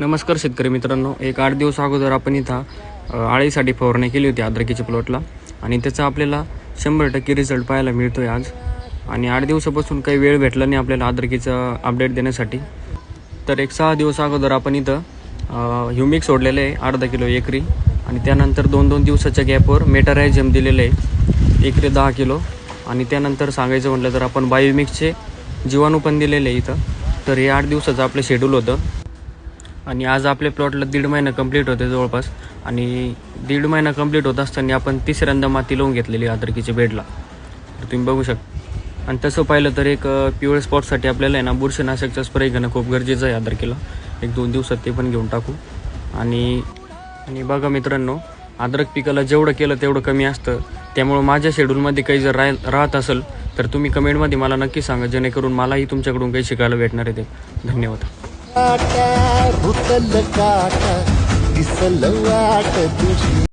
नमस्कार शेतकरी मित्रांनो, एक 8 दिवस अगोदर आपण इथं आळीसाठी फवारणी केली होती अद्रकीच्या प्लॉटला आणि त्याचा आपल्याला 100% रिझल्ट पाहायला मिळतो आहे आज. आणि 8 दिवसापासून काही वेळ भेटला नाही आपल्याला अद्रकीचं अपडेट देण्यासाठी. तर एक 6 दिवस अगोदर आपण इथं ह्युमिक सोडलेलं आहे अर्धा किलो एकरी आणि त्यानंतर 2-2 दिवसाच्या गॅपवर मेटारायझम दिलेलं आहे एकरी 10 किलो. आणि त्यानंतर सांगायचं म्हटलं तर आपण बायोमिक्सचे जीवाणू पण दिलेले आहे इथं. तर हे 8 दिवसाचं आपलं शेड्यूल होतं आणि आज आपल्या प्लॉटला 1.5 महिना कंप्लीट होते जवळपास. आणि 1.5 महिना कंप्लीट होत असताना आपण तिसऱ्यांदा माती लावून घेतलेली अद्रकीच्या बेडला, तर तुम्ही बघू शकता. आणि तसं पाहिलं तर एक पिवळे स्पॉटसाठी आपल्याला आहे ना बुरशीनाशकचा स्प्रे घेणं खूप गरजेचं आहे अद्रकीला. 1-2 दिवसात ते पण घेऊन टाकू. आणि बघा मित्रांनो, अद्रक पिकाला जेवढं केलं तेवढं कमी असतं. त्यामुळं माझ्या शेड्यूलमध्ये काही जर राहत असेल तर तुम्ही कमेंटमध्ये मला नक्की सांगा, जेणेकरून मलाही तुमच्याकडून काही शिकायला भेटणार आहे ते. धन्यवाद. काटा रुतल काटा दिसल वाट तुझी.